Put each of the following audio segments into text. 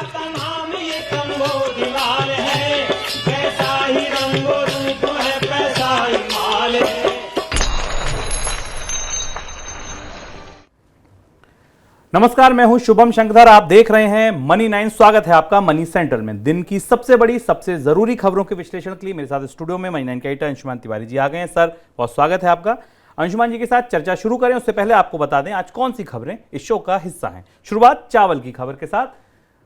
का नाम ये कंबोजलाल है, कैसा ही रंगो रूप है, कैसा ही माल है। नमस्कार, मैं हूं शुभम शंकर। आप देख रहे हैं मनी 9। स्वागत है आपका मनी सेंट्रल में। दिन की सबसे बड़ी, सबसे जरूरी खबरों के विश्लेषण के लिए मेरे साथ स्टूडियो में मनी 9 के एडिटर अंशुमान तिवारी जी आ गए हैं। सर, बहुत स्वागत है आपका। अंशुमान जी के साथ चर्चा शुरू करें उससे पहले आपको बता दें आज कौन सी खबरें इस शो का हिस्सा हैं। शुरुआत चावल की खबर के साथ।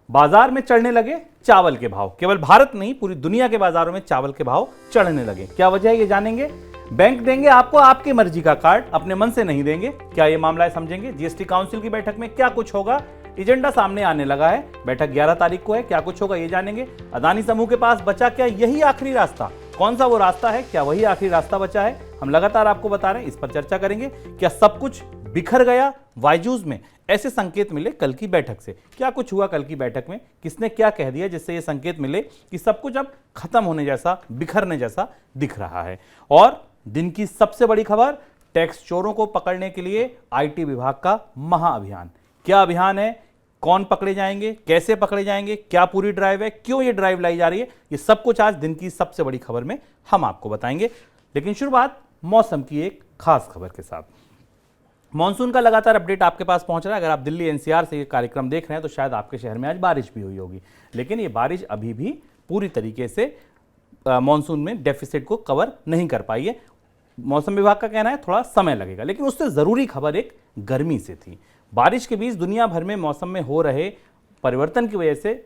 बाजार में चढ़ने लगे चावल के भाव। केवल भारत नहीं, पूरी दुनिया के बाजारों में चावल के भाव चढ़ने लगे। क्या वजह है ये जानेंगे। बैंक देंगे आपको आपकी मर्जी का कार्ड, अपने मन से नहीं देंगे। क्या ये मामला है, समझेंगे। जीएसटी काउंसिल की बैठक में क्या कुछ होगा, एजेंडा सामने आने लगा है। बैठक 11 तारीख को है, क्या कुछ होगा ये जानेंगे। अदानी समूह के पास बचा क्या यही आखिरी रास्ता, कौन सा वो रास्ता है, क्या वही आखिरी रास्ता बचा है, हम लगातार आपको बता रहे हैं, इस पर चर्चा करेंगे। क्या सब कुछ बिखर गया बायजूस में, ऐसे संकेत मिले कल की बैठक से। क्या कुछ हुआ कल की बैठक में, किसने क्या कह दिया जिससे ये संकेत मिले कि सब कुछ अब खत्म होने जैसा, बिखरने जैसा दिख रहा है। और दिन की सबसे बड़ी खबर, टैक्स चोरों को पकड़ने के लिए आईटी विभाग का महाअभियान। क्या अभियान है, कौन पकड़े जाएंगे, कैसे पकड़े जाएंगे, क्या पूरी ड्राइव है, क्यों ये ड्राइव लाई जा रही है, ये सब कुछ आज दिन की सबसे बड़ी खबर में हम आपको बताएंगे। लेकिन शुरुआत मौसम की एक खास खबर के साथ। मॉनसून का लगातार अपडेट आपके पास पहुंच रहा है। अगर आप दिल्ली एनसीआर से ये कार्यक्रम देख रहे हैं तो शायद आपके शहर में आज बारिश भी हुई होगी, लेकिन ये बारिश अभी भी पूरी तरीके से मॉनसून में डेफिसिट को कवर नहीं कर पाई है। मौसम विभाग का कहना है थोड़ा समय लगेगा, लेकिन उससे जरूरी खबर एक गर्मी से थी। बारिश के बीच दुनिया भर में मौसम में हो रहे परिवर्तन की वजह से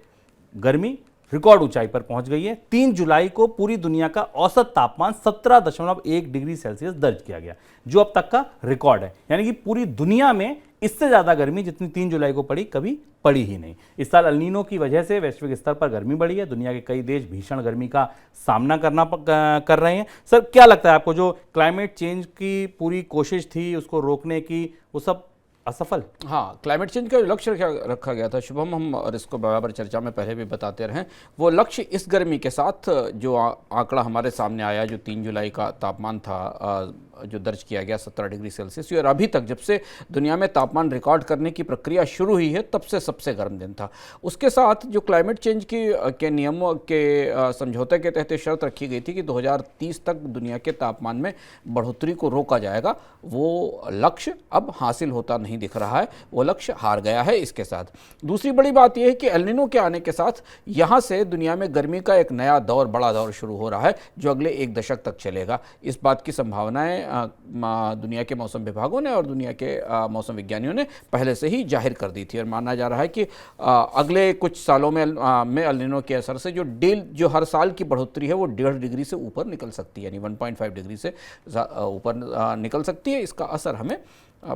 गर्मी रिकॉर्ड ऊंचाई पर पहुंच गई है। 3 जुलाई को पूरी दुनिया का औसत तापमान 17.1 डिग्री सेल्सियस दर्ज किया गया, जो अब तक का रिकॉर्ड है। यानी कि पूरी दुनिया में इससे ज्यादा गर्मी जितनी 3 जुलाई को पड़ी कभी पड़ी ही नहीं। इस साल अल नीनो की वजह से वैश्विक स्तर पर गर्मी बढ़ी है। दुनिया के कई देश भीषण गर्मी का सामना कर रहे हैं। सर, क्या लगता है आपको, जो क्लाइमेट चेंज की पूरी कोशिश थी उसको रोकने की, वो सब असफल? हाँ, क्लाइमेट चेंज का लक्ष्य रखा गया था शुभम, हम और इसको बराबर चर्चा में पहले भी बताते रहे। वो लक्ष्य इस गर्मी के साथ जो आंकड़ा हमारे सामने आया, जो 3 जुलाई का तापमान था जो दर्ज किया गया 17 डिग्री सेल्सियस, और अभी तक जब से दुनिया में तापमान रिकॉर्ड करने की प्रक्रिया शुरू हुई है तब से सबसे गर्म दिन था। उसके साथ जो क्लाइमेट चेंज के नियमों के समझौते के तहत शर्त रखी गई थी कि 2030 तक दुनिया के तापमान में बढ़ोतरी को रोका जाएगा, वो लक्ष्य अब हासिल होता नहीं दिख रहा है, वो लक्ष्य हार गया है। इसके साथ दूसरी बड़ी बात यह है कि एल नीनो के आने के साथ यहाँ से दुनिया में गर्मी का एक नया दौर, बड़ा दौर शुरू हो रहा है, जो अगले 1 दशक तक चलेगा। इस बात की संभावनाएं दुनिया के मौसम विभागों ने और दुनिया के मौसम विज्ञानियों ने पहले से ही जाहिर कर दी थी, और माना जा रहा है कि अगले कुछ सालों में एल नीनो के असर से जो हर साल की बढ़ोतरी है वो 1.5 डिग्री से ऊपर निकल सकती है, यानी 1.5 डिग्री से ऊपर निकल सकती है। इसका असर हमें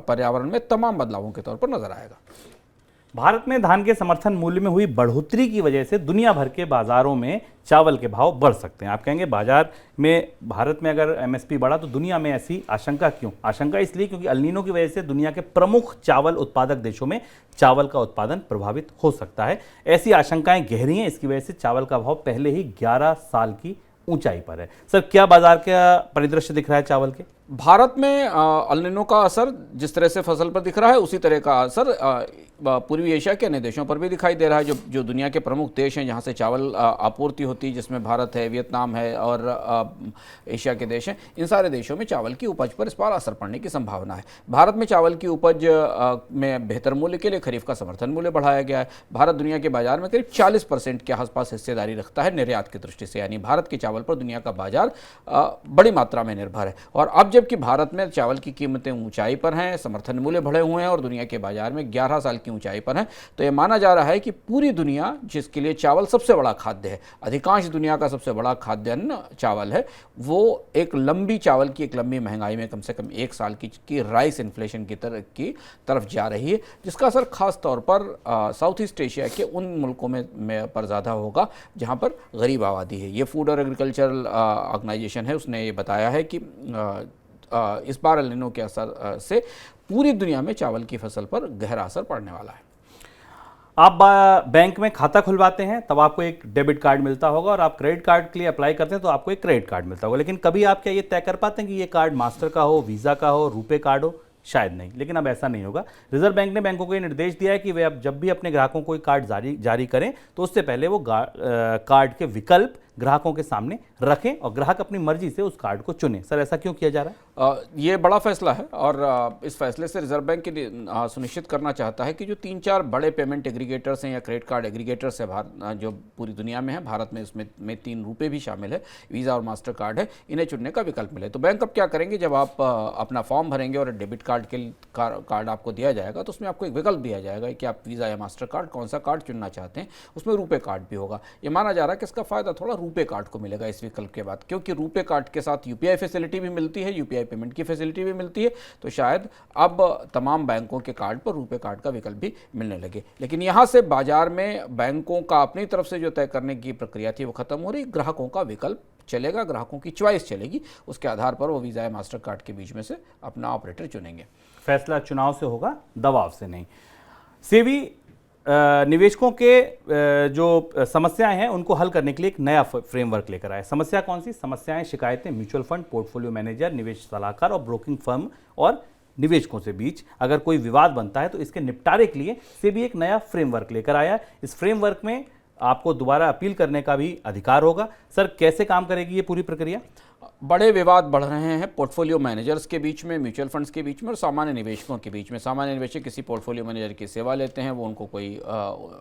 पर्यावरण में तमाम बदलावों के तौर पर नजर आएगा। भारत में धान के समर्थन मूल्य में हुई बढ़ोतरी की वजह से दुनिया भर के बाजारों में चावल के भाव बढ़ सकते हैं। आप कहेंगे बाजार में, भारत में अगर एमएसपी बढ़ा तो दुनिया में ऐसी आशंका क्यों? आशंका इसलिए क्योंकि अल नीनो की वजह से दुनिया के प्रमुख चावल उत्पादक देशों में चावल का उत्पादन प्रभावित हो सकता है। ऐसी आशंकाएं गहरी हैं। इसकी वजह से चावल का भाव पहले ही 11 साल की ऊंचाई पर है। सर, क्या बाजार का परिदृश्य दिख रहा है चावल के? भारत में अल नीनो का असर जिस तरह से फसल पर दिख रहा है, उसी तरह का असर पूर्वी एशिया के अन्य देशों पर भी दिखाई दे रहा है। जो दुनिया के प्रमुख देश हैं जहां से चावल आपूर्ति होती है, जिसमें भारत है, वियतनाम है और एशिया के देश हैं, इन सारे देशों में चावल की उपज पर इस बार असर पड़ने की संभावना है। भारत में चावल की उपज में बेहतर मूल्य के लिए खरीफ का समर्थन मूल्य बढ़ाया गया है। भारत दुनिया के बाजार में करीब 40% के आसपास हिस्सेदारी रखता है निर्यात की दृष्टि से, यानी भारत के चावल पर दुनिया का बाजार बड़ी मात्रा में निर्भर है। और अब जबकि भारत में चावल की कीमतें ऊंचाई पर हैं, समर्थन मूल्य बढ़े हुए हैं और दुनिया के बाजार में 11 साल की ऊंचाई पर है, तो यह माना जा रहा है कि पूरी दुनिया, जिसके लिए चावल सबसे बड़ा खाद्य है, अधिकांश दुनिया का सबसे बड़ा खाद्यान्न चावल है, वो एक लंबी चावल की एक लंबी महंगाई में कम से कम 1 साल की राइस इन्फ्लेशन की तरफ जा रही है, जिसका असर खास तौर पर साउथ ईस्ट एशिया के उन मुल्कों में पर ज़्यादा होगा जहाँ पर गरीब आबादी है। ये फूड और एग्रीकल्चरल ऑर्गेनाइजेशन है, उसने ये बताया है कि इस बार एल नीनो के असर से पूरी दुनिया में चावल की फसल पर गहरा असर पड़ने वाला है। आप बैंक में खाता खुलवाते हैं तब आपको एक डेबिट कार्ड मिलता होगा, और आप क्रेडिट कार्ड के लिए अप्लाई करते हैं तो आपको एक क्रेडिट कार्ड मिलता होगा। लेकिन कभी आप क्या ये तय कर पाते हैं कि ये कार्ड मास्टर का हो, वीज़ा का हो, रुपे कार्ड हो? शायद नहीं, लेकिन अब ऐसा नहीं होगा। रिजर्व बैंक ने बैंकों को ये निर्देश दिया है कि वे अब जब भी अपने ग्राहकों को कोई कार्ड जारी करें तो उससे पहले वो कार्ड के विकल्प ग्राहकों के सामने रखें और ग्राहक अपनी मर्जी से उस कार्ड को चुने। सर, ऐसा क्यों किया जा रहा है? ये बड़ा फैसला है और इस फैसले से रिजर्व बैंक सुनिश्चित करना चाहता है कि जो 3-4 बड़े पेमेंट एग्रीगेटर्स हैं या क्रेडिट कार्ड एग्रीगेटर्स है जो पूरी दुनिया में है, भारत में उसमें 3 रुपये भी शामिल है, वीज़ा और मास्टर कार्ड है, इन्हें चुनने का विकल्प मिले। तो बैंक अब क्या करेंगे, जब आप अपना फॉर्म भरेंगे और डेबिट कार्ड के कार्ड आपको दिया जाएगा तो उसमें आपको एक विकल्प दिया जाएगा कि आप वीज़ा या मास्टर कार्ड कौन सा कार्ड चुनना चाहते हैं। उसमें रुपये कार्ड भी होगा। ये माना जा रहा है कि इसका फायदा थोड़ा रुपये कार्ड को मिलेगा इस विकल्प के बाद, क्योंकि रुपये कार्ड के साथ यूपीआई फैसिलिटी भी मिलती है, यूपीआई पेमेंट की फैसिलिटी भी मिलती है। तो शायद अब तमाम बैंकों के कार्ड पर रुपये कार्ड का विकल्प भी मिलने लगे। लेकिन यहाँ से बाजार में बैंकों का अपनी तरफ से जो तय करने की प्रक्रिया थी वो खत्म हो रही। ग्राहकों का विकल्प चलेगा, ग्राहकों की चॉइस चलेगी, उसके आधार पर वो वीज़ा या मास्टर कार्ड के बीच में से अपना ऑपरेटर चुनेंगे। फैसला चुनाव से होगा, दबाव से नहीं। सेबी निवेशकों के जो समस्याएं हैं उनको हल करने के लिए एक नया फ्रेमवर्क लेकर आया। समस्या कौन सी? समस्याएं, शिकायतें म्यूचुअल फंड, पोर्टफोलियो मैनेजर, निवेश सलाहकार और ब्रोकिंग फर्म और निवेशकों से बीच अगर कोई विवाद बनता है तो इसके निपटारे के लिए सेबी एक नया फ्रेमवर्क लेकर आया। इस फ्रेमवर्क में आपको दोबारा अपील करने का भी अधिकार होगा। सर, कैसे काम करेगी ये पूरी प्रक्रिया? बड़े विवाद बढ़ रहे हैं पोर्टफोलियो मैनेजर्स के बीच में, म्यूचुअल फंड्स के बीच में और सामान्य निवेशकों के बीच में। सामान्य निवेशक किसी पोर्टफोलियो मैनेजर की सेवा लेते हैं, वो उनको कोई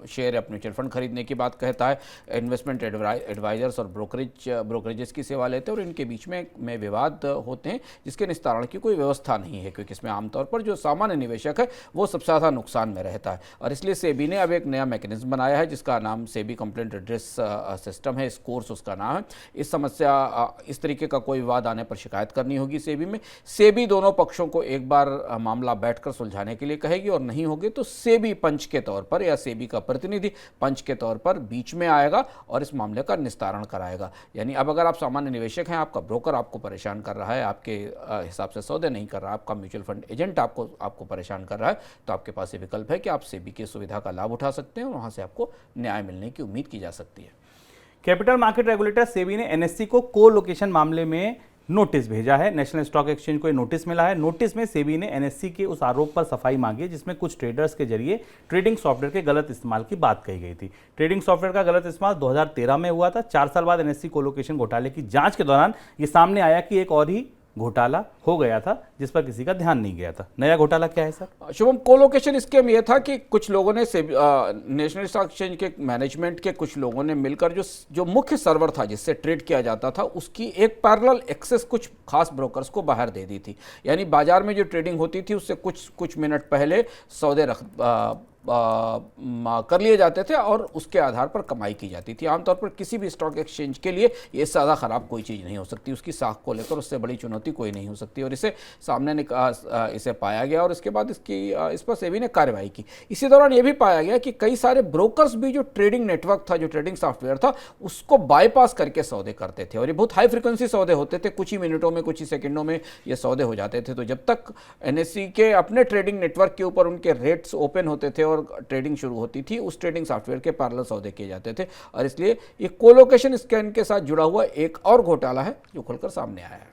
शेयर या म्यूचुअल फंड खरीदने की बात कहता है। इन्वेस्टमेंट एडवाइजर्स और ब्रोकरेजेस की सेवा लेते हैं और इनके बीच में विवाद होते हैं जिसके निस्तारण की कोई व्यवस्था नहीं है, क्योंकि इसमें आमतौर पर जो सामान्य निवेशक है वो सबसे ज़्यादा नुकसान में रहता है। और इसलिए सेबी ने अब एक नया मैकेनिज्म बनाया है जिसका नाम सेबी कंप्लेंट एड्रेस सिस्टम है, स्कोर्स उसका नाम है। इस समस्या, इस तरीके का कोई विवाद आने पर शिकायत करनी होगी सेबी में। सेबी दोनों पक्षों को एक बार मामला बैठकर सुलझाने के लिए कहेगी और नहीं होगी तो सेबी पंच के तौर पर या सेबी का प्रतिनिधि पंच के तौर पर बीच में आएगा और इस मामले का निस्तारण कराएगा। यानी अब अगर आप सामान्य निवेशक हैं, आपका ब्रोकर आपको परेशान कर रहा है, आपके हिसाब से सौदे नहीं कर रहा, आपका म्यूचुअल फंड एजेंट आपको परेशान कर रहा है, तो आपके पास ये विकल्प है कि आप सेबी की सुविधा का लाभ उठा सकते हैं और वहां से आपको न्याय मिलने की उम्मीद की जा सकती है। कैपिटल मार्केट रेगुलेटर सेबी ने एनएससी को कोलोकेशन मामले में नोटिस भेजा है। नेशनल स्टॉक एक्सचेंज को नोटिस मिला है। नोटिस में सेबी ने एनएससी के उस आरोप पर सफाई मांगी है जिसमें कुछ ट्रेडर्स के जरिए ट्रेडिंग सॉफ्टवेयर के गलत इस्तेमाल की बात कही गई थी। ट्रेडिंग सॉफ्टवेयर का गलत इस्तेमाल 2013 में हुआ था। 4 साल बाद एनएससी कोलोकेशन घोटाले की जांच के दौरान ये सामने आया कि एक और ही घोटाला हो गया था जिस पर किसी का ध्यान नहीं गया था। नया घोटाला क्या है सर? शुभम, कोलोकेशन स्कीम यह था कि कुछ लोगों ने नेशनल स्टॉक एक्सचेंज के मैनेजमेंट के कुछ लोगों ने मिलकर जो मुख्य सर्वर था जिससे ट्रेड किया जाता था उसकी एक पैरेलल एक्सेस कुछ खास ब्रोकर्स को बाहर दे दी थी। यानी बाजार में जो ट्रेडिंग होती थी उससे कुछ मिनट पहले सौदे कर लिए जाते थे और उसके आधार पर कमाई की जाती थी। आमतौर पर किसी भी स्टॉक एक्सचेंज के लिए ये ज़्यादा ख़राब कोई चीज़ नहीं हो सकती, उसकी साख को लेकर उससे बड़ी चुनौती कोई नहीं हो सकती। और इसे सामने इसे पाया गया और इसके बाद इस पर सेबी ने कार्रवाई की। इसी दौरान ये भी पाया गया कि कई सारे ब्रोकर्स भी जो ट्रेडिंग नेटवर्क था, जो ट्रेडिंग सॉफ्टवेयर था, उसको बाईपास करके सौदे करते थे और ये बहुत हाई फ्रिक्वेंसी सौदे होते थे। कुछ ही मिनटों में, कुछ ही सेकेंडों में ये सौदे हो जाते थे। तो जब तक एनएससी के अपने ट्रेडिंग नेटवर्क के ऊपर उनके रेट्स ओपन होते थे और ट्रेडिंग शुरू होती थी, उस ट्रेडिंग सॉफ्टवेयर के पैरेलल सौदे किए जाते थे। और इसलिए ये कोलोकेशन स्कैम के साथ जुड़ा हुआ एक और घोटाला है जो खुलकर सामने आया है।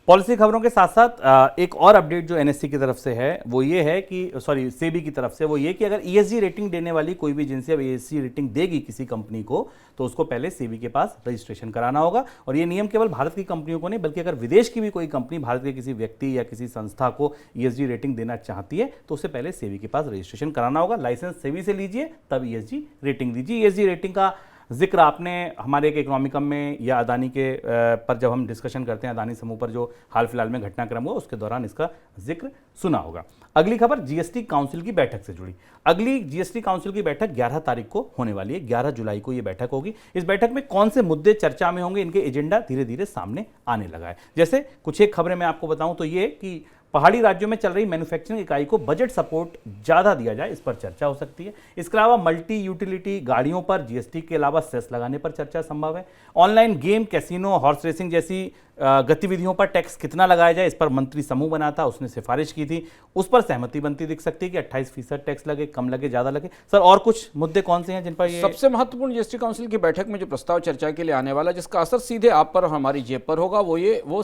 पॉलिसी खबरों के साथ साथ एक और अपडेट जो एनएससी की तरफ से है वो ये है कि सेबी की तरफ से वो ये कि अगर ईएसजी रेटिंग देने वाली कोई भी एजेंसी अब ईएसजी रेटिंग देगी किसी कंपनी को तो उसको पहले सेबी के पास रजिस्ट्रेशन कराना होगा। और ये नियम केवल भारत की कंपनियों को नहीं बल्कि अगर विदेश की भी कोई कंपनी भारत के किसी व्यक्ति या किसी संस्था को ईएसजी रेटिंग देना चाहती है तो उससे पहले सेबी के पास रजिस्ट्रेशन कराना होगा। लाइसेंस सेबी से लीजिए तब ईएसजी रेटिंग दीजिए। ईएसजी रेटिंग का जिक्र आपने हमारे एक इकोनॉमिकम में या अदानी के पर जब हम डिस्कशन करते हैं अदानी समूह पर जो हाल फिलहाल में घटनाक्रम हुआ उसके दौरान इसका जिक्र सुना होगा। अगली खबर जीएसटी काउंसिल की बैठक से जुड़ी। अगली जीएसटी काउंसिल की बैठक 11 तारीख को होने वाली है। 11 जुलाई को ये बैठक होगी। इस बैठक में कौन से मुद्दे चर्चा में होंगे, इनके एजेंडा धीरे धीरे सामने आने लगा है। जैसे कुछ एक खबरें मैं आपको बताऊं तो ये कि पहाड़ी राज्यों में चल रही मैन्युफैक्चरिंग इकाई को बजट सपोर्ट ज़्यादा दिया जाए, इस पर चर्चा हो सकती है। इसके अलावा मल्टी यूटिलिटी गाड़ियों पर जीएसटी के अलावा सेस लगाने पर चर्चा संभव है। Online game, casino, horse racing जैसी गतिविधियों पर टैक्स कितना लगाया जाए, इस पर मंत्री समूह बना था, उसने सिफारिश की थी, उस पर सहमति बनती दिख सकती है कि 28% टैक्स लगे, कम लगे, ज़्यादा लगे। सर, और कुछ मुद्दे कौन से हैं जिन पर ये सबसे महत्वपूर्ण जीएसटी काउंसिल की बैठक में जो प्रस्ताव चर्चा के लिए आने वाला जिसका असर सीधे आप पर और हमारी जेब पर होगा वो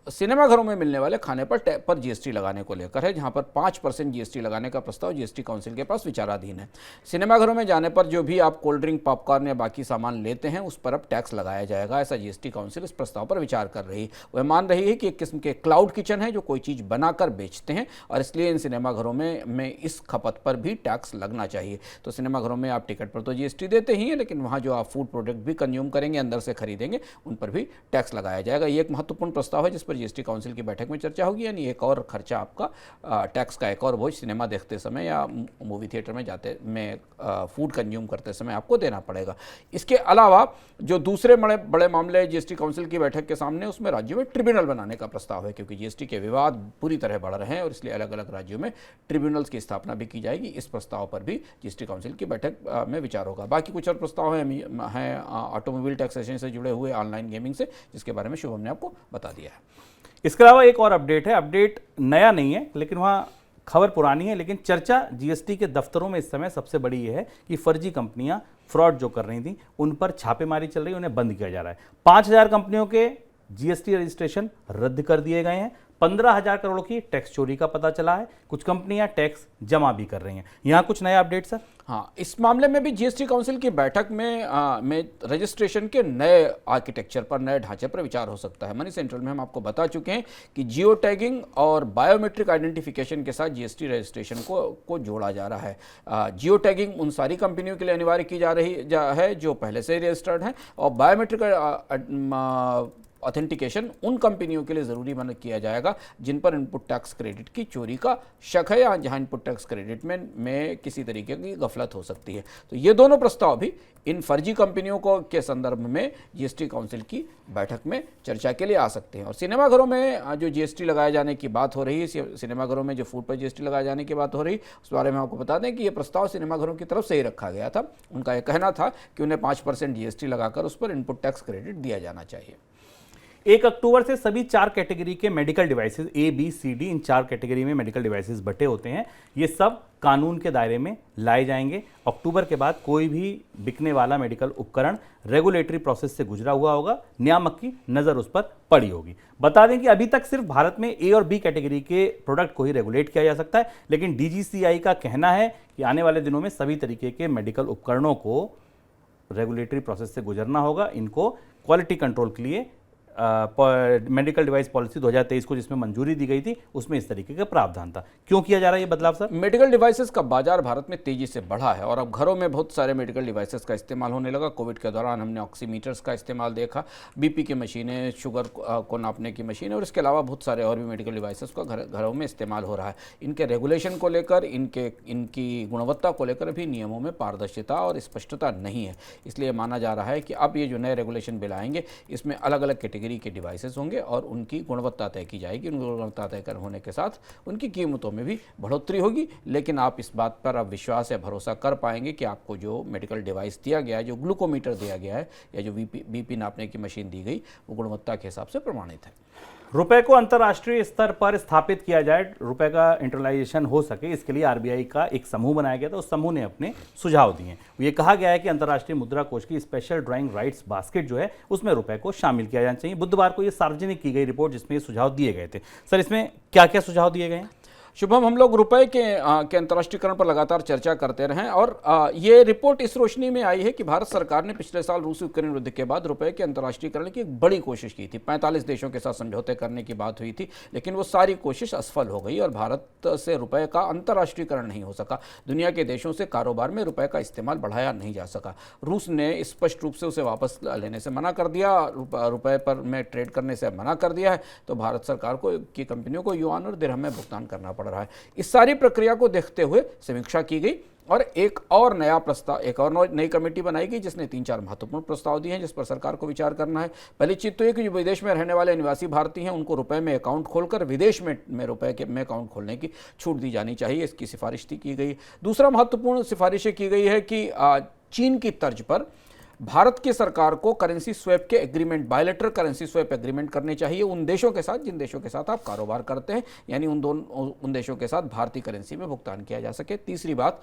सिनेमाघरों में मिलने वाले खाने पर जीएसटी लगाने को लेकर है, जहां पर 5% जीएसटी लगाने का प्रस्ताव जीएसटी काउंसिल के पास विचाराधीन है। सिनेमाघरों में जाने पर जो भी आप कोल्ड ड्रिंक, पॉपकॉर्न या बाकी सामान लेते हैं उस पर अब टैक्स लगाया जाएगा, ऐसा जीएसटी काउंसिल इस प्रस्ताव पर विचार कर रही है। वह मान रही है कि एक किस्म के क्लाउड किचन है जो कोई चीज़ बनाकर बेचते हैं और इसलिए इन सिनेमाघरों में इस खपत पर भी टैक्स लगना चाहिए। तो सिनेमाघरों में आप टिकट पर तो जीएसटी देते ही हैं, लेकिन वहाँ जो आप फूड प्रोडक्ट भी कंज्यूम करेंगे, अंदर से खरीदेंगे, उन पर भी टैक्स लगाया जाएगा। ये एक महत्वपूर्ण प्रस्ताव है जिस पर जीएसटी काउंसिल की बैठक में चर्चा होगी, यानी एक और खर्चा आपका टैक्स का एक और बोझ सिनेमा देखते समय या मूवी थिएटर में फूड कंज्यूम करते समय आपको देना पड़ेगा। इसके अलावा जो दूसरे बड़े मामले जीएसटी काउंसिल की बैठक के सामने, उसमें राज्यों में ट्रिब्यूनल बनाने का प्रस्ताव है, क्योंकि जीएसटी के विवाद पूरी तरह बढ़ रहे हैं और इसलिए अलग अलग राज्यों में ट्रिब्यूनल्स की स्थापना भी की जाएगी। इस प्रस्ताव पर भी जीएसटी काउंसिल की बैठक में विचार होगा। बाकी कुछ और प्रस्ताव हैं ऑटोमोबाइल टैक्सेशन से जुड़े हुए, ऑनलाइन गेमिंग से, जिसके बारे में शुभम ने आपको बता दिया है। इसके अलावा एक और अपडेट है, अपडेट नया नहीं है लेकिन वहाँ खबर पुरानी है, लेकिन चर्चा जीएसटी के दफ्तरों में इस समय सबसे बड़ी ये है कि फर्जी कंपनियां फ्रॉड जो कर रही थी उन पर छापेमारी चल रही है, उन्हें बंद किया जा रहा है। 5,000 कंपनियों के जीएसटी रजिस्ट्रेशन रद्द कर दिए गए हैं। 15,000 करोड़ की टैक्स चोरी का पता चला है। कुछ कंपनियां टैक्स जमा भी कर रही हैं। यहाँ कुछ नया अपडेट सर? हाँ, इस मामले में भी जीएसटी काउंसिल की बैठक में रजिस्ट्रेशन के नए आर्किटेक्चर पर, नए ढांचे पर विचार हो सकता है। मनी सेंट्रल में हम आपको बता चुके हैं कि जियो टैगिंग और बायोमेट्रिक आइडेंटिफिकेशन के साथ जीएसटी रजिस्ट्रेशन को जोड़ा जा रहा है। जियो टैगिंग उन सारी कंपनियों के लिए अनिवार्य की जा रही है जो पहले से ही रजिस्टर्ड हैं, और बायोमेट्रिक ऑथेंटिकेशन उन कंपनियों के लिए ज़रूरी बना किया जाएगा जिन पर इनपुट टैक्स क्रेडिट की चोरी का शक है या जहां इनपुट टैक्स क्रेडिट में किसी तरीके की गफलत हो सकती है। तो ये दोनों प्रस्ताव भी इन फर्जी कंपनियों के संदर्भ में जीएसटी काउंसिल की बैठक में चर्चा के लिए आ सकते हैं। और सिनेमाघरों में जो जीएसटी लगाए जाने की बात हो रही है, सिनेमाघरों में जो फूड पर जीएसटी लगाए जाने की बात हो रही है, उस बारे में आपको बता दें कि ये प्रस्ताव सिनेमाघरों की तरफ से ही रखा गया था। उनका यह कहना था कि उन्हें 5% जीएसटी लगाकर उस पर इनपुट टैक्स क्रेडिट दिया जाना चाहिए। 1 अक्टूबर से सभी 4 कैटेगरी के medical devices, A, B, C, D, in 4 category में मेडिकल डिवाइसेस बटे होते हैं। ये सब कानून के दायरे में लाए जाएंगे। अक्टूबर के बाद कोई भी बिकने वाला मेडिकल उपकरण रेगुलेटरी प्रोसेस से गुजरा हुआ होगा, नियामक की नज़र उस पर पड़ी होगी। बता दें कि अभी तक सिर्फ भारत में A और B कैटेगरी के प्रोडक्ट को ही रेगुलेट किया जा सकता है, लेकिन DGCI का कहना है कि आने वाले दिनों में सभी तरीके के मेडिकल उपकरणों को रेगुलेटरी प्रोसेस से गुजरना होगा। इनको क्वालिटी कंट्रोल के लिए मेडिकल डिवाइस पॉलिसी 2023 को जिसमें मंजूरी दी गई थी, उसमें इस तरीके का प्रावधान था। क्यों किया जा रहा है ये बदलाव सर? मेडिकल डिवाइसेस का बाजार भारत में तेजी से बढ़ा है और अब घरों में बहुत सारे मेडिकल डिवाइसेस का इस्तेमाल होने लगा। कोविड के दौरान हमने ऑक्सीमीटर्स का इस्तेमाल देखा, बीपी की मशीनें, शुगर को नापने की मशीनें, और इसके अलावा बहुत सारे और भी मेडिकल डिवाइसेस का घरों में इस्तेमाल हो रहा है। इनके रेगुलेशन को लेकर, इनकी गुणवत्ता को लेकर भी नियमों में पारदर्शिता और स्पष्टता नहीं है। इसलिए माना जा रहा है कि अब ये जो नए रेगुलेशन बिल आएंगे, इसमें अलग अलग कैटेगरी के डिवाइसेस होंगे और उनकी गुणवत्ता तय की जाएगी। उनकी गुणवत्ता तय होने के साथ उनकी कीमतों में भी बढ़ोतरी होगी, लेकिन आप इस बात पर अब विश्वास या भरोसा कर पाएंगे कि आपको जो मेडिकल डिवाइस दिया गया है, जो ग्लूकोमीटर दिया गया है या जो बीपी नापने की मशीन दी गई, वो गुणवत्ता के हिसाब से प्रमाणित है। रुपए को अंतर्राष्ट्रीय स्तर पर स्थापित किया जाए, रुपए का इंटरनालाइजेशन हो सके, इसके लिए आरबीआई का एक समूह बनाया गया था। उस समूह ने अपने सुझाव दिए हैं। ये कहा गया है कि अंतर्राष्ट्रीय मुद्रा कोष की स्पेशल ड्राइंग राइट्स बास्केट जो है, उसमें रुपए को शामिल किया जाना चाहिए। बुधवार को ये सार्वजनिक की गई रिपोर्ट जिसमें ये सुझाव दिए गए थे। सर, इसमें क्या क्या सुझाव दिए गए हैं? शुभम, हम लोग रुपए के अंतर्राष्ट्रीयकरण पर लगातार चर्चा करते रहे और ये रिपोर्ट इस रोशनी में आई है कि भारत सरकार ने पिछले साल रूस यूक्रेन युद्ध के बाद रुपए के अंतर्राष्ट्रीयकरण की एक बड़ी कोशिश की थी। 45 देशों के साथ समझौते करने की बात हुई थी, लेकिन वो सारी कोशिश असफल हो गई और भारत से रुपए का अंतर्राष्ट्रीयकरण नहीं हो सका। दुनिया के देशों से कारोबार में रुपए का इस्तेमाल बढ़ाया नहीं जा सका। रूस ने स्पष्ट रूप से उसे वापस लेने से मना कर दिया, रुपए पर में ट्रेड करने से मना कर दिया है, तो भारत सरकार की कंपनियों को युआन और दिरहम में भुगतान करना पड़ रहा है। इस सारी प्रक्रिया को देखते हुए समीक्षा की गई और एक और नई कमेटी बनाई गई जिसने 3-4 महत्वपूर्ण प्रस्ताव दिए हैं जिस पर सरकार को विचार करना है। पहली चीज तो ये कि जो विदेश में रहने वाले निवासी भारतीय हैं, उनको रुपए में अकाउंट खोलकर विदेश में रुपए में अकाउंट खोलने की छूट दी जानी चाहिए। इसकी सिफारिश की गई। दूसरा महत्वपूर्ण सिफारिश की गई है कि चीन की तर्ज पर भारत की सरकार को करेंसी स्वैप के agreement, bilateral currency swap agreement करने चाहिए उन देशों के साथ जिन देशों के साथ आप कारोबार करते हैं, यानी उन देशों के साथ भारतीय करेंसी में भुगतान किया जा सके। तीसरी बात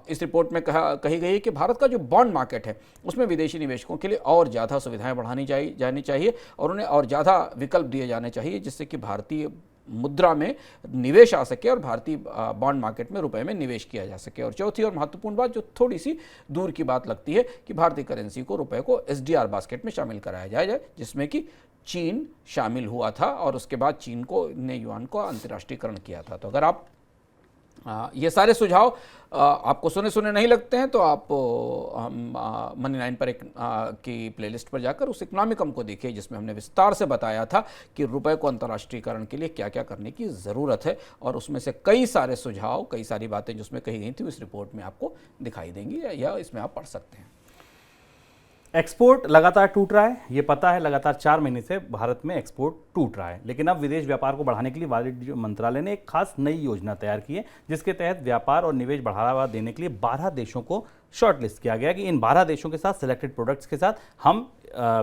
इस रिपोर्ट में कही गई है कि भारत का जो बॉन्ड मार्केट है उसमें विदेशी निवेशकों के लिए और ज़्यादा सुविधाएं बढ़ानी जानी चाहिए और उन्हें और ज़्यादा विकल्प दिए जाने चाहिए, जिससे कि भारतीय मुद्रा में निवेश आ सके और भारतीय बॉन्ड मार्केट में रुपए में निवेश किया जा सके। और चौथी और महत्वपूर्ण बात, जो थोड़ी सी दूर की बात लगती है, कि भारतीय करेंसी को, रुपए को एसडीआर बास्केट में शामिल कराया जाए, जिसमें कि चीन शामिल हुआ था और उसके बाद चीन ने युआन को अंतर्राष्ट्रीयकरण किया था। तो अगर आप ये सारे सुझाव आपको सुने नहीं लगते हैं तो आप मनी 9 पर की प्लेलिस्ट पर जाकर उस इकोनॉमिकम को देखिए, जिसमें हमने विस्तार से बताया था कि रुपए को अंतर्राष्ट्रीयकरण के लिए क्या क्या करने की ज़रूरत है, और उसमें से कई सारे सुझाव, कई सारी बातें जो उसमें कही गई थी, इस रिपोर्ट में आपको दिखाई देंगी या इसमें आप पढ़ सकते हैं। एक्सपोर्ट लगातार टूट रहा है, ये पता है। लगातार 4 महीने से भारत में एक्सपोर्ट टूट रहा है, लेकिन अब विदेश व्यापार को बढ़ाने के लिए वाणिज्य मंत्रालय ने एक खास नई योजना तैयार की है, जिसके तहत व्यापार और निवेश बढ़ावा देने के लिए 12 देशों को शॉर्टलिस्ट किया गया कि इन 12 देशों के साथ सिलेक्टेड प्रोडक्ट्स के साथ हम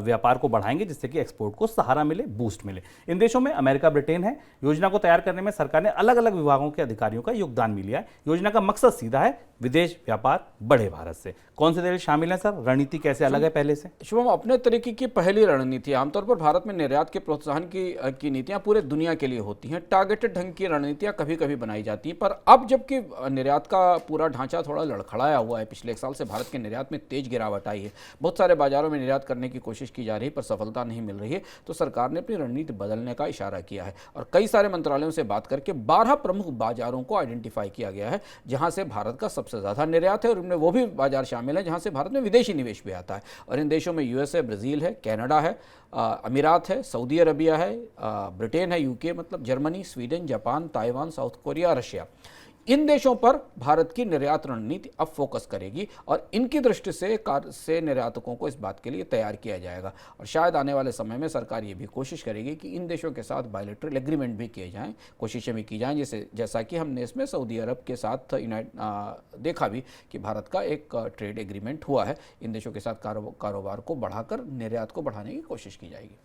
व्यापार को बढ़ाएंगे, जिससे कि एक्सपोर्ट को सहारा मिले, बूस्ट मिले। इन देशों में अमेरिका, ब्रिटेन है। योजना को तैयार करने में सरकार ने अलग अलग विभागों के अधिकारियों का योगदान भी लिया है। योजना का मकसद सीधा है, विदेश व्यापार बढ़े भारत से। कौन से देश शामिल हैं सर? रणनीति कैसे अलग है पहले से? शुभम, अपने तरीके की पहली रणनीति, आमतौर पर भारत में निर्यात के प्रोत्साहन की नीतियां पूरे दुनिया के लिए होती हैं। टारगेटेड ढंग की रणनीतियां कभी कभी बनाई जाती हैं, पर अब जबकि निर्यात का पूरा ढांचा थोड़ा लड़खड़ाया हुआ है, पिछले 1 साल से भारत के निर्यात में तेज गिरावट आई है, बहुत सारे बाजारों में निर्यात करने की कोशिश की जा रही है पर सफलता नहीं मिल रही है, तो सरकार ने अपनी रणनीति बदलने का इशारा किया है और कई सारे मंत्रालयों से बात करके 12 प्रमुख बाजारों को आइडेंटिफाई किया गया है जहां से भारत का सबसे ज्यादा निर्यात है, और इनमें वो भी बाजार शामिल है जहां से भारत में विदेशी निवेश भी आता है। और इन देशों में यूएस है, ब्राजील है, कनाडा है, अमीरात है, सऊदी अरबिया है, ब्रिटेन है, यूके मतलब Germany, Sweden, Japan, Taiwan, South Korea, Russia. इन देशों पर भारत की निर्यात रणनीति अब फोकस करेगी और इनकी दृष्टि से निर्यातकों को इस बात के लिए तैयार किया जाएगा। और शायद आने वाले समय में सरकार ये भी कोशिश करेगी कि इन देशों के साथ बायलैटरल एग्रीमेंट भी किए जाएं, कोशिशें भी की जाएं, जैसा कि हमने इसमें सऊदी अरब के साथ देखा भी कि भारत का एक ट्रेड एग्रीमेंट हुआ है। इन देशों के साथ कारोबार को बढ़ाकर निर्यात को बढ़ाने की कोशिश की जाएगी।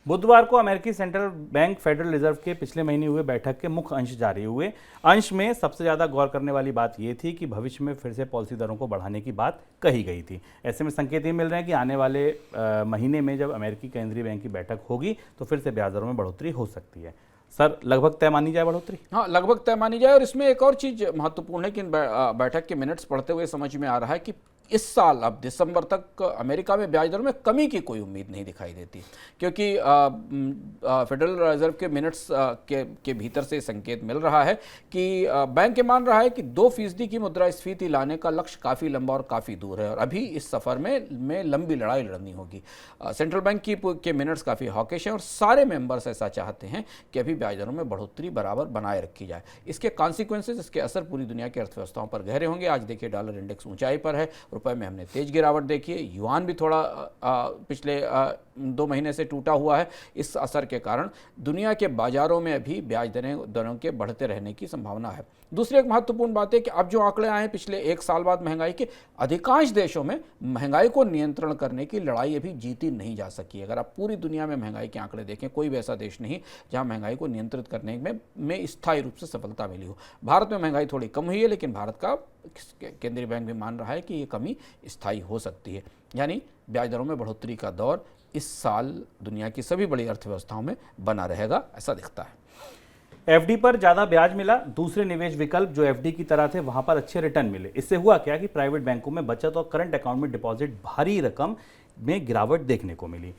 बुधवार को अमेरिकी सेंट्रल बैंक फेडरल रिजर्व के पिछले महीने हुए बैठक के मुख्य अंश जारी हुए। अंश में सबसे ज़्यादा गौर करने वाली बात यह थी कि भविष्य में फिर से पॉलिसी दरों को बढ़ाने की बात कही गई थी। ऐसे में संकेत ये मिल रहे हैं कि आने वाले महीने में जब अमेरिकी केंद्रीय बैंक की बैठक होगी तो फिर से ब्याज दरों में बढ़ोतरी हो सकती है। सर, लगभग तय मानी जाए बढ़ोतरी? हाँ, लगभग तय मानी जाए। और इसमें एक और चीज़ महत्वपूर्ण है कि इन बैठक के मिनट्स पढ़ते हुए समझ में आ रहा है कि इस साल अब दिसंबर तक अमेरिका में ब्याज दरों में कमी की कोई उम्मीद नहीं दिखाई देती, क्योंकि फेडरल रिजर्व के मिनट्स के भीतर से संकेत मिल रहा है कि बैंक ये मान रहा है कि 2% की मुद्रास्फीति लाने का लक्ष्य काफ़ी लंबा और काफ़ी दूर है और अभी इस सफ़र में लंबी लड़ाई लड़नी होगी। सेंट्रल बैंक के मिनट्स काफ़ी हॉकिश हैं और सारे मेंबर्स ऐसा चाहते हैं कि अभी ब्याज दरों में बढ़ोतरी बराबर बनाए रखी जाए। इसके कॉन्सिक्वेंसेज, इसके असर पूरी दुनिया की अर्थव्यवस्थाओं पर गहरे होंगे। आज देखिए डॉलर इंडेक्स ऊंचाई पर है, रुपए में हमने तेज गिरावट देखी है, युआन भी थोड़ा पिछले 2 महीने से टूटा हुआ है। इस असर के कारण दुनिया के बाजारों में अभी ब्याज दरों के बढ़ते रहने की संभावना है। दूसरी एक महत्वपूर्ण बात है कि अब जो आंकड़े आए हैं पिछले 1 साल बाद महंगाई के, अधिकांश देशों में महंगाई को नियंत्रण करने की लड़ाई अभी जीती नहीं जा सकी। अगर आप पूरी दुनिया में महंगाई के आंकड़े देखें, कोई भी ऐसा देश नहीं जहां महंगाई को नियंत्रित करने में स्थायी रूप से सफलता मिली हो। भारत में महंगाई थोड़ी कम हुई है, लेकिन भारत का केंद्रीय बैंक भी मान रहा है कि ये कमी स्थायी हो सकती है। यानी ब्याज दरों में बढ़ोतरी का दौर इस साल दुनिया की सभी बड़ी अर्थव्यवस्थाओं में बना रहेगा, ऐसा दिखता है। एफडी पर ज्यादा ब्याज मिला, दूसरे निवेश विकल्प जो एफडी की तरह थे वहां पर अच्छे रिटर्न मिले। इससे हुआ क्या कि प्राइवेट बैंकों में बचत और करंट अकाउंट में डिपॉजिट भारी रकम में गिरावट देखने को मिली।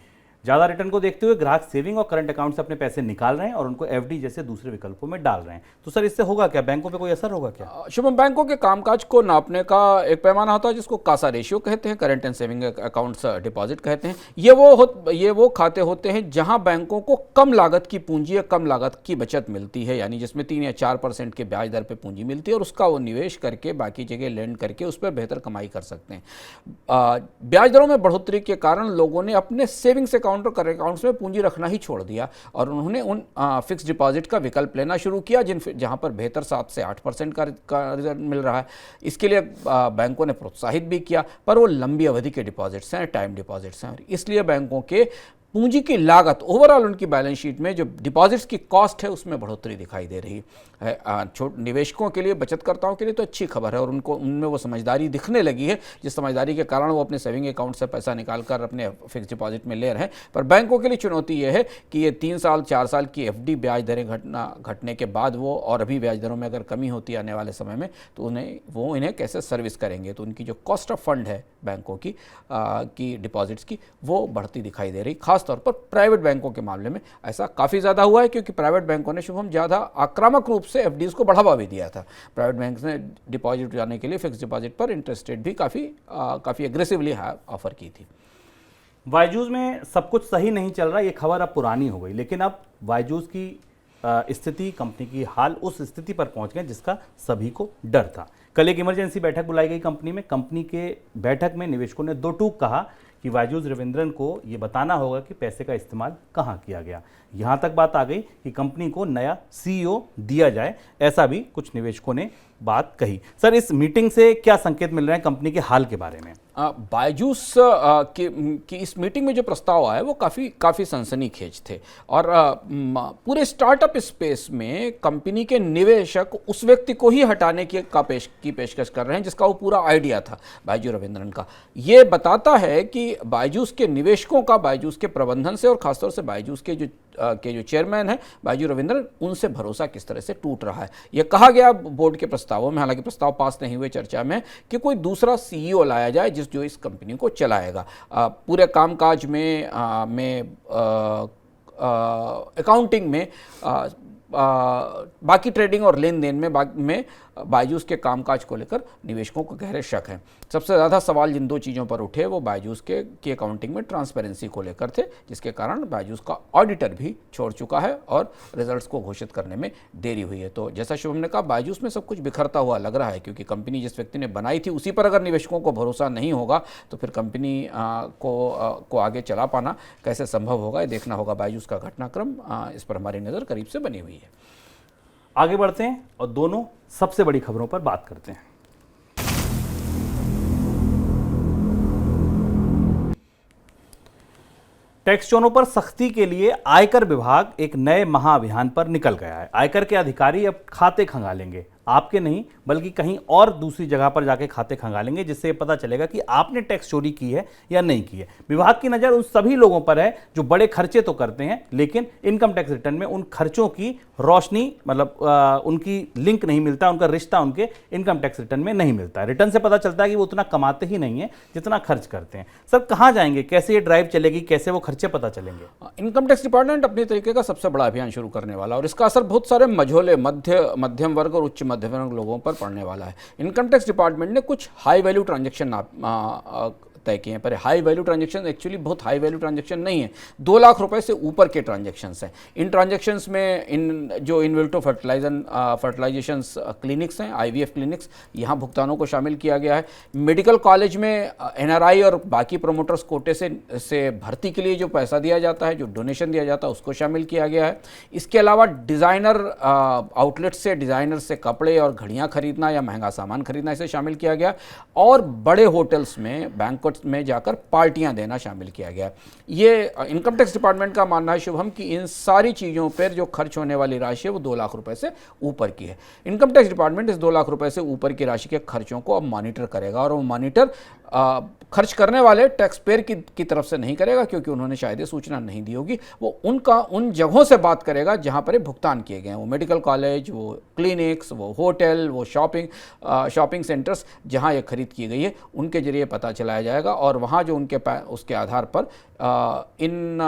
ज्यादा रिटर्न को देखते हुए ग्राहक सेविंग और करंट अकाउंट से अपने पैसे निकाल रहे हैं और उनको एफडी जैसे दूसरे विकल्पों में डाल रहे हैं। तो सर, इससे होगा क्या? बैंकों पे कोई असर होगा क्या? शुभम, बैंकों के कामकाज को नापने का एक पैमाना होता है जिसको कासा रेशियो कहते हैं, current and saving accounts deposit कहते हैं। ये वो खाते होते हैं जहां बैंकों को कम लागत की पूंजी या कम लागत की बचत मिलती है, यानी जिसमें 3 या 4% के ब्याज दर पे पूंजी मिलती है और उसका वो निवेश करके बाकी जगह लेंड करके उस पर बेहतर कमाई कर सकते हैं। ब्याज दरों में बढ़ोतरी के कारण लोगों ने अपने सेविंग्स अकाउंट अकाउंट और करंट अकाउंट्स में पूंजी रखना ही छोड़ दिया और उन्होंने उन फिक्स डिपॉजिट का विकल्प लेना शुरू किया जहां पर बेहतर 7 से 8% का रिजल्ट मिल रहा है। इसके लिए बैंकों ने प्रोत्साहित भी किया, पर वो लंबी अवधि के डिपॉजिट्स हैं, टाइम डिपॉजिट्स हैं, और इसलिए बैंकों के पूंजी की लागत ओवरऑल उनकी बैलेंस शीट में जो डिपॉजिट्स की कॉस्ट है उसमें बढ़ोतरी दिखाई दे रही है। छोटे निवेशकों के लिए, बचतकर्ताओं के लिए तो अच्छी खबर है और उनको उनमें वो समझदारी दिखने लगी है, जिस समझदारी के कारण वो अपने सेविंग अकाउंट से पैसा निकालकर अपने फिक्स डिपॉजिट में ले रहे हैं। पर बैंकों के लिए चुनौती ये है कि ये 3 साल 4 साल की एफडी ब्याज दरें घटने के बाद वो और अभी ब्याज दरों में अगर कमी होती है आने वाले समय में तो इन्हें कैसे सर्विस करेंगे। तो उनकी जो कॉस्ट ऑफ फंड है बैंकों की डिपॉजिट्स की वो बढ़ती दिखाई दे रही। खास तौर पर प्राइवेट बैंकों के मामले में ऐसा काफ़ी ज़्यादा हुआ है, क्योंकि प्राइवेट बैंकों ने शुभम ज़्यादा आक्रामक रूप से एफडीज को बढ़ावा भी दिया था। प्राइवेट बैंक ने डिपॉजिट जाने के लिए फिक्स डिपॉजिट पर इंटरेस्ट रेट भी काफ़ी एग्रेसिवली ऑफर की थी। बायजूस में सब कुछ सही नहीं चल रहा, ये खबर अब पुरानी हो गई, लेकिन अब बायजूस की स्थिति, कंपनी की हाल उस स्थिति पर पहुंच गए जिसका सभी को डर था। कल एक इमरजेंसी बैठक बुलाई गई कंपनी में। कंपनी के बैठक में निवेशकों ने 2 टूक कहा कि बायजूस रविंद्रन को ये बताना होगा कि पैसे का इस्तेमाल कहाँ किया गया। यहाँ तक बात आ गई कि कंपनी को नया सीईओ दिया जाए, ऐसा भी कुछ निवेशकों ने बात कही। सर, इस मीटिंग से क्या संकेत मिल रहे हैं कंपनी के हाल के बारे में? बायजूस की इस मीटिंग में जो प्रस्ताव आया वो काफ़ी सनसनीखेज थे और पूरे स्टार्टअप स्पेस में कंपनी के निवेशक उस व्यक्ति को ही हटाने की पेशकश कर रहे हैं जिसका वो पूरा आइडिया था बायजूस रविंद्रन का। ये बताता है कि बायजूस के निवेशकों का बायजूस के प्रबंधन से और खासतौर से बायजूस के जो चेयरमैन है बायजूस रविंद्रन, उनसे भरोसा किस तरह से टूट रहा है। यह कहा गया बोर्ड के प्रस्तावों में, हालांकि प्रस्ताव पास नहीं हुए चर्चा में, कि कोई दूसरा सीईओ लाया जाए जो इस कंपनी को चलाएगा। पूरे कामकाज में अकाउंटिंग में, बाकी ट्रेडिंग और लेन देन में बायजूस के कामकाज को लेकर निवेशकों को गहरे शक हैं। सबसे ज़्यादा सवाल जिन 2 चीज़ों पर उठे वो बायजूस की अकाउंटिंग में ट्रांसपेरेंसी को लेकर थे, जिसके कारण बायजूस का ऑडिटर भी छोड़ चुका है और रिजल्ट्स को घोषित करने में देरी हुई है। तो जैसा शुभम ने कहा, बायजूस में सब कुछ बिखरता हुआ लग रहा है, क्योंकि कंपनी जिस व्यक्ति ने बनाई थी उसी पर अगर निवेशकों को भरोसा नहीं होगा तो फिर कंपनी को आगे चला पाना कैसे संभव होगा, ये देखना होगा। बायजूस का घटनाक्रम, इस पर हमारी नज़र करीब से बनी हुई है। आगे बढ़ते हैं और दोनों सबसे बड़ी खबरों पर बात करते हैं। टैक्स चोरों पर सख्ती के लिए आयकर विभाग एक नए महाअभियान पर निकल गया है। आयकर के अधिकारी अब खाते खंगालेंगे, आपके नहीं बल्कि कहीं और दूसरी जगह पर जाके खाते खंगालेंगे, जिससे पता चलेगा कि आपने टैक्स चोरी की है या नहीं की है। विभाग की नज़र उन सभी लोगों पर है जो बड़े खर्चे तो करते हैं लेकिन इनकम टैक्स रिटर्न में उन खर्चों की रोशनी, मतलब उनकी लिंक नहीं मिलता, उनका रिश्ता उनके इनकम टैक्स रिटर्न में नहीं मिलता है। रिटर्न से पता चलता है कि वो उतना कमाते ही नहीं है जितना खर्च करते हैं। सर, कहाँ जाएंगे, कैसे ये ड्राइव चलेगी, कैसे वो खर्चे पता चलेंगे? इनकम टैक्स डिपार्टमेंट अपने तरीके का सबसे बड़ा अभियान शुरू करने वाला और इसका असर बहुत सारे मझोले मध्यम वर्ग और उच्च मध्यम वर्ग लोगों पर पड़ने वाला है। इनकम टैक्स डिपार्टमेंट ने कुछ हाई वैल्यू ट्रांजैक्शन तय किए हैं, पर हाई वैल्यू ट्रांजैक्शन एक्चुअली बहुत हाई वैल्यू ट्रांजैक्शन नहीं है, 2 लाख रुपए से ऊपर के ट्रांजैक्शंस हैं। इन ट्रांजैक्शंस में जो इनविल्टो फर्टिलाइजेशंस क्लिनिक्स हैं, IVF क्लिनिक्स, यहाँ भुगतानों को शामिल किया गया है। मेडिकल कॉलेज में NRI और बाकी प्रोमोटर्स कोटे से भर्ती के लिए जो पैसा दिया जाता है, जो डोनेशन दिया जाता है, उसको शामिल किया गया है। इसके अलावा डिज़ाइनर आउटलेट से डिज़ाइनर से कपड़े और घड़ियाँ खरीदना या महंगा सामान खरीदना, इसे शामिल किया गया और बड़े होटल्स में, बैंक्वेट में जाकर पार्टियां देना शामिल किया गया। ये इनकम टैक्स डिपार्टमेंट का मानना है शुभम कि इन सारी चीज़ों पर जो खर्च होने वाली राशि है वो 2 लाख रुपए से ऊपर की है। इनकम टैक्स डिपार्टमेंट इस 2 लाख रुपए से ऊपर की राशि के खर्चों को अब मॉनिटर करेगा और वो मॉनिटर खर्च करने वाले टैक्स पेयर की तरफ से नहीं करेगा, क्योंकि उन्होंने शायद ये सूचना नहीं दी होगी। वो उन जगहों से बात करेगा जहां पर भुगतान किए गए हैं, वो मेडिकल कॉलेज, वो क्लिनिक्स, वो होटल, वो शॉपिंग सेंटर्स जहां ये खरीद की गई है, उनके जरिए पता चलाया जाएगा और वहां जो उसके आधार पर इन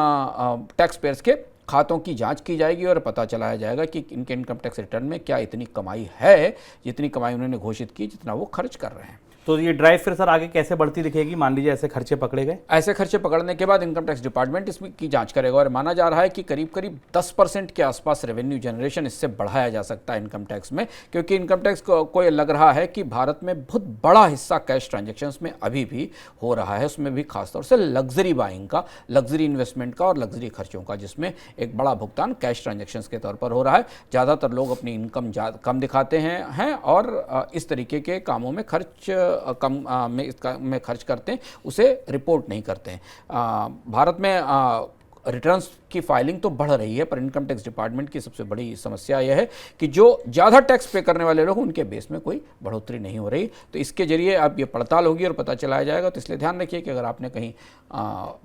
टैक्स पेयर्स के खातों की जांच की जाएगी और पता चलाया जाएगा कि इनके इनकम टैक्स रिटर्न में क्या इतनी कमाई है, जितनी कमाई उन्होंने घोषित की, जितना वो खर्च कर रहे हैं। तो ये ड्राइव फिर सर आगे कैसे बढ़ती दिखेगी? मान लीजिए ऐसे खर्चे पकड़े गए, ऐसे खर्चे पकड़ने के बाद इनकम टैक्स डिपार्टमेंट इसकी जांच करेगा और माना जा रहा है कि करीब करीब 10% के आसपास रेवेन्यू जनरेशन इससे बढ़ाया जा सकता है इनकम टैक्स में, क्योंकि इनकम टैक्स को ये लग रहा है कि भारत में बहुत बड़ा हिस्सा कैश ट्रांजैक्शंस में अभी भी हो रहा है, उसमें भी खासतौर से लग्जरी बाइंग का, लग्जरी इन्वेस्टमेंट का और लग्जरी खर्चों का, जिसमें एक बड़ा भुगतान कैश ट्रांजैक्शंस के तौर पर हो रहा है। ज़्यादातर लोग अपनी इनकम कम दिखाते हैं और इस तरीके के कामों में में खर्च करते हैं, उसे रिपोर्ट नहीं करते हैं। भारत में रिटर्न्स की फाइलिंग तो बढ़ रही है, पर इनकम टैक्स डिपार्टमेंट की सबसे बड़ी समस्या यह है कि जो ज़्यादा टैक्स पे करने वाले लोग, उनके बेस में कोई बढ़ोतरी नहीं हो रही। तो इसके जरिए अब ये पड़ताल होगी और पता चलाया जाएगा। तो इसलिए ध्यान रखिए कि अगर आपने कहीं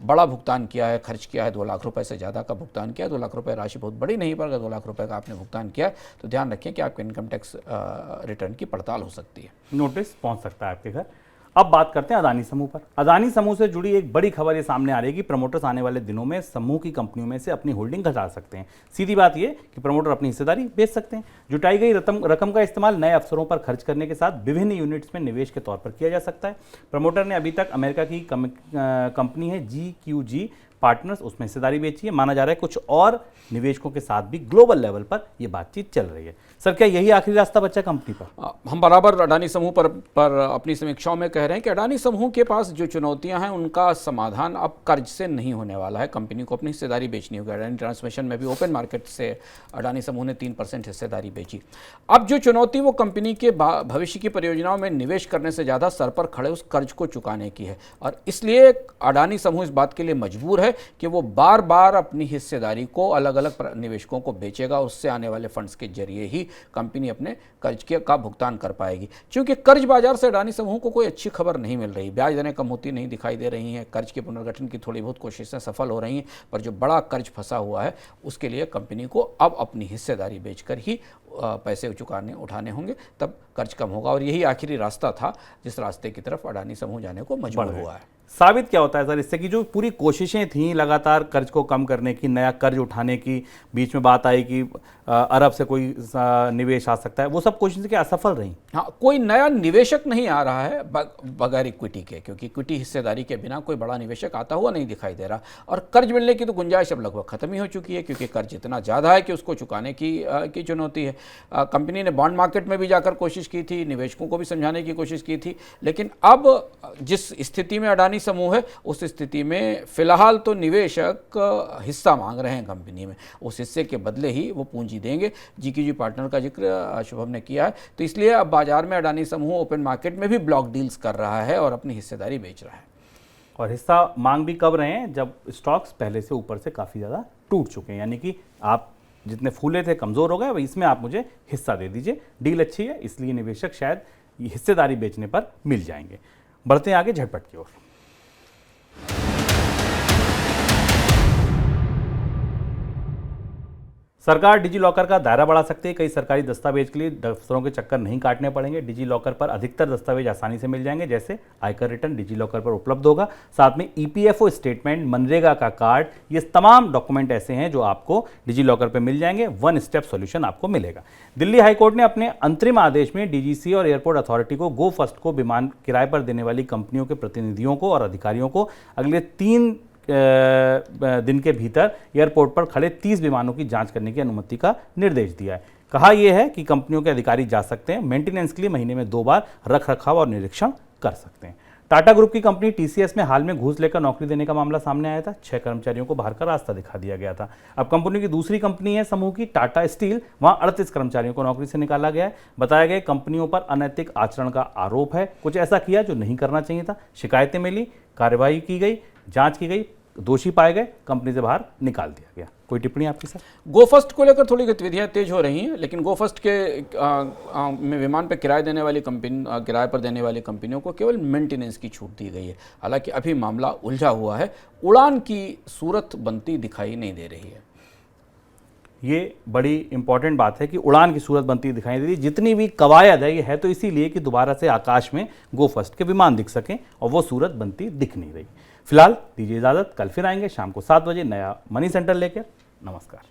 बड़ा भुगतान किया है, खर्च किया है, 2 लाख रुपए से ज़्यादा का भुगतान किया है, 2 लाख रुपए राशि बहुत बड़ी नहीं, पर अगर 2 लाख रुपए का आपने भुगतान किया है तो ध्यान रखिए कि आपके इनकम टैक्स रिटर्न की पड़ताल हो सकती है, नोटिस पहुंच सकता है आपके घर। अब बात करते हैं अदानी समूह पर। अदानी समूह से जुड़ी एक बड़ी खबर ये सामने आ रही है कि प्रमोटर्स आने वाले दिनों में समूह की कंपनियों में से अपनी होल्डिंग घटा सकते हैं। सीधी बात ये कि प्रमोटर अपनी हिस्सेदारी बेच सकते हैं। जुटाई गई रकम का इस्तेमाल नए अवसरों पर खर्च करने के साथ विभिन्न यूनिट्स में निवेश के तौर पर किया जा सकता है। प्रमोटर ने अभी तक अमेरिका की कंपनी है GQG पार्टनर्स, उसमें हिस्सेदारी बेची है। माना जा रहा है कुछ और निवेशकों के साथ भी ग्लोबल लेवल पर यह बातचीत चल रही है। सर, क्या यही आखिरी रास्ता बचा कंपनी पर? हम बराबर अडानी समूह पर अपनी समीक्षाओं में कह रहे हैं कि अडानी समूह के पास जो चुनौतियां हैं उनका समाधान अब कर्ज से नहीं होने वाला है। कंपनी को अपनी हिस्सेदारी बेचनी होगी। अडानी ट्रांसमिशन में भी ओपन मार्केट से अडानी समूह ने 3% हिस्सेदारी बेची। अब जो चुनौती वो कंपनी के भविष्य की परियोजनाओं में निवेश करने से ज़्यादा सर पर खड़े उस कर्ज को चुकाने की है, और इसलिए अडानी समूह इस बात के लिए मजबूर है कि वो बार बार अपनी हिस्सेदारी को अलग अलग निवेशकों को बेचेगा। उससे आने वाले फंड्स के जरिए ही कंपनी अपने कर्ज का भुगतान कर पाएगी। क्योंकि कर्ज बाजार से अडानी समूह को कोई अच्छी खबर नहीं मिल रही, ब्याज दरें कम होती नहीं दिखाई दे रही हैं, कर्ज के पुनर्गठन की थोड़ी बहुत कोशिशें सफल हो रही हैं, पर जो बड़ा कर्ज फंसा हुआ है उसके लिए कंपनी को अब अपनी हिस्सेदारी बेचकर ही पैसे उठाने होंगे, तब कर्ज कम होगा। और यही आखिरी रास्ता था जिस रास्ते की तरफ अडानी समूह जाने को मजबूर हुआ है। साबित क्या होता है सर इससे कि जो पूरी कोशिशें थी लगातार कर्ज को कम करने की, नया कर्ज उठाने की, बीच में बात आई कि अरब से कोई निवेश आ सकता है, वो सब कोशिशें क्या असफल रहीं? हाँ, कोई नया निवेशक नहीं आ रहा है बगैर इक्विटी के, क्योंकि इक्विटी हिस्सेदारी के बिना कोई बड़ा निवेशक आता हुआ नहीं दिखाई दे रहा। और कर्ज मिलने की तो गुंजाइश अब लगभग खत्म ही हो चुकी है, क्योंकि कर्ज इतना ज़्यादा है कि उसको चुकाने की चुनौती है। कंपनी ने बॉन्ड मार्केट में भी जाकर कोशिश की थी, निवेशकों को भी समझाने की कोशिश की थी, लेकिन अब जिस स्थिति में अडानी समूह है उस स्थिति में फिलहाल तो निवेशक हिस्सा मांग रहे हैं कंपनी में, उस हिस्से के बदले ही वो पूंजी देंगे। GQG पार्टनर का जिक्र शुभम ने किया है, तो इसलिए अब बाजार में अडानी समूह ओपन मार्केट में भी ब्लॉक डील्स कर रहा है और अपनी हिस्सेदारी बेच रहा है। और हिस्सा मांग भी कब रहे हैं? जब स्टॉक्स पहले से ऊपर से काफ़ी ज़्यादा टूट चुके हैं, यानी कि आप जितने फूले थे कमज़ोर हो गए, वही इसमें आप मुझे हिस्सा दे दीजिए। डील अच्छी है, इसलिए निवेशक शायद हिस्सेदारी बेचने पर मिल जाएंगे। बढ़ते हैं आगे झटपट की ओर। सरकार डिजी लॉकर का दायरा बढ़ा सकती है। कई सरकारी दस्तावेज के लिए दफ्तरों के चक्कर नहीं काटने पड़ेंगे। डिजी लॉकर पर अधिकतर दस्तावेज आसानी से मिल जाएंगे, जैसे आयकर रिटर्न डिजी लॉकर पर उपलब्ध होगा। साथ में EPFO स्टेटमेंट, मनरेगा का कार्ड, ये तमाम डॉक्यूमेंट ऐसे हैं जो आपको डिजी लॉकर पर मिल जाएंगे। वन स्टेप सॉल्यूशन आपको मिलेगा। दिल्ली हाईकोर्ट ने अपने अंतरिम आदेश में DGCA और एयरपोर्ट अथॉरिटी को गो फर्स्ट को विमान किराए पर देने वाली कंपनियों के प्रतिनिधियों को और अधिकारियों को अगले 3 दिन के भीतर एयरपोर्ट पर खड़े 30 विमानों की जांच करने की अनुमति का निर्देश दिया है। कहा यह है कि कंपनियों के अधिकारी जा सकते हैं, मेंटेनेंस के लिए महीने में 2 बार रखरखाव और निरीक्षण कर सकते हैं। टाटा ग्रुप की कंपनी TCS में हाल में घूस लेकर नौकरी देने का मामला सामने आया था। 6 कर्मचारियों को बाहर का रास्ता दिखा दिया गया था। अब कंपनी की दूसरी कंपनी है समूह की टाटा स्टील, वहां 38 कर्मचारियों को नौकरी से निकाला गया है। बताया गया कंपनियों पर अनैतिक आचरण का आरोप है, कुछ ऐसा किया जो नहीं करना चाहिए था। शिकायतें मिली, कार्रवाई की गई, जांच की गई, दोषी पाए गए, कंपनी से बाहर निकाल दिया गया। कोई टिप्पणी आपकी सर? गो फर्स्ट को लेकर थोड़ी गतिविधियां तेज हो रही हैं, लेकिन गो फर्स्ट के में विमान पर किराए देने वाली किराए पर देने वाली कंपनियों को केवल मेंटेनेंस की छूट दी गई है। हालांकि अभी मामला उलझा हुआ है, उड़ान की सूरत बनती दिखाई नहीं दे रही है। ये बड़ी इंपॉर्टेंट बात है कि उड़ान की सूरत बनती दिखाई दे रही है। जितनी भी कवायद है, ये है तो इसीलिए कि दोबारा से आकाश में गो फर्स्ट के विमान दिख सकें, और वो सूरत बनती दिख नहीं रही। फिलहाल दीजिए इजाजत, कल फिर आएंगे शाम को 7 बजे नया मनी सेंटर लेकर। नमस्कार।